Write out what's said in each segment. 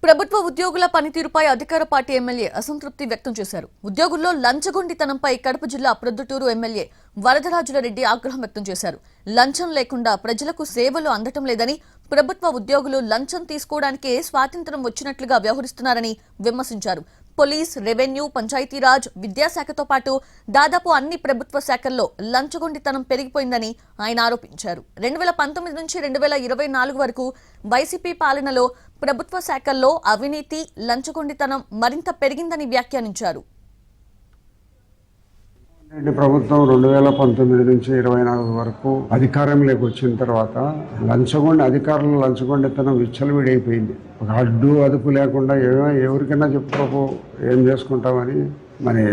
ప్రభుత్వ ఉద్యోగుల పనితీరుపై అధికార పార్టీ ఎమ్మెల్యే అసంతృప్తి వ్యక్తం చేశారు. ఉద్యోగుల్లో లంచగొండితనంపై కడప జిల్లా ప్రొద్దుటూరు ఎమ్మెల్యే వరదరాజుల రెడ్డి ఆగ్రహం వ్యక్తం చేశారు. లంచం లేకుండా ప్రజలకు సేవలు అందటం లేదని, ప్రభుత్వ ఉద్యోగులు లంచం తీసుకోవడానికే స్వాతంత్ర్యం వచ్చినట్లుగా వ్యవహరిస్తున్నారని విమర్శించారు. పోలీస్, రెవెన్యూ, పంచాయతీరాజ్, విద్యాశాఖతో పాటు దాదాపు అన్ని ప్రభుత్వ శాఖల్లో లంచగొండితనం పెరిగిపోయిందని ఆయన ఆరోపించారు. 2019 నుంచి 2024 వరకు వైసీపీ పాలనలో ప్రభుత్వ శాఖల్లో అవినీతి, లంచగొండితనం మరింత పెరిగిందని వ్యాఖ్యానించారు. ప్రభుత్వం 2019 నుంచి 24 వరకు అధికారంలోకి వచ్చిన తర్వాత అధికారులు లంచగొండితనం విచ్చలవిడైపోయింది. ఒక అడ్డు అదుపు లేకుండా ఎవరికైనా చెప్పుకోకు ఏం చేసుకుంటామని మరి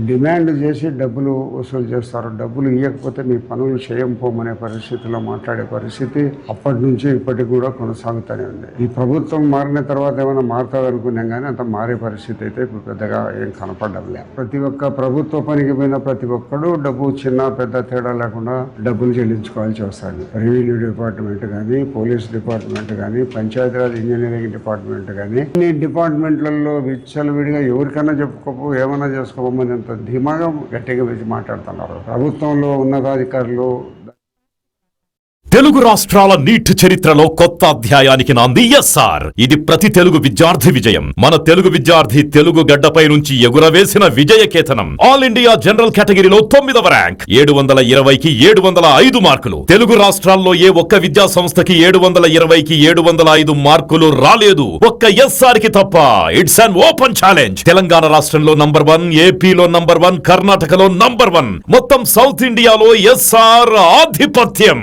డిమాండ్ చేసి డబ్బులు వసూలు చేస్తారు. డబ్బులు ఇవ్వకపోతే మీ పనులు చేయంపోమనే పరిస్థితిలో మాట్లాడే పరిస్థితి అప్పటి నుంచి ఇప్పటికి కూడా కొనసాగుతూనే ఉంది. ఈ ప్రభుత్వం మారిన తర్వాత ఏమైనా మారుతుంది అనుకున్నాం కానీ అంత మారే పరిస్థితి అయితే ఇప్పుడు పెద్దగా ఏం కనపడడం లేదు. ప్రతి ఒక్క ప్రభుత్వ పనికి పోయిన ప్రతి ఒక్కడు డబ్బు చిన్న పెద్ద తేడా లేకుండా డబ్బులు చెల్లించుకోవాల్సి వస్తుంది. రెవెన్యూ డిపార్ట్మెంట్ కానీ, పోలీస్ డిపార్ట్మెంట్ కానీ, పంచాయతీరాజ్ ఇంజనీరింగ్ డిపార్ట్మెంట్ కానీ, అన్ని డిపార్ట్మెంట్లలో విచ్చలవిడిగా ఎవరికైనా చెప్పుకోపు ఏమైనా చేసుకోమని అంత ధీమాగా గట్టిగా వేసి మాట్లాడుతున్నారు ప్రభుత్వంలో ఉన్నతాధికారులు. తెలుగు రాష్ట్రాల నీట్ చరిత్రలో కొత్త అధ్యాయానికి నాంది ఎస్ఆర్. ఇది ప్రతి తెలుగు విద్యార్థి విజయం. మన తెలుగు విద్యార్థి తెలుగు గడ్డపై నుంచి ఎగురవేసిన విజయకేతనం. ఆల్ ఇండియా జనరల్ కేటగిరీలో 9వ ర్యాంక్, 720కి 705 మార్కులు. తెలుగు రాష్ట్రాల్లో ఏ ఒక్క విద్యా సంస్థకి 720కి 705 మార్కులు రాలేదు, ఒక్క ఎస్ఆర్ కి తప్ప. It's an open challenge. Telangana రాష్ట్రంలో నంబర్ 1, ఏపీలో నంబర్ 1, కర్ణాటకలో నంబర్ 1, మొత్తం సౌత్ ఇండియాలో ఎస్ఆర్ ఆధిపత్యం.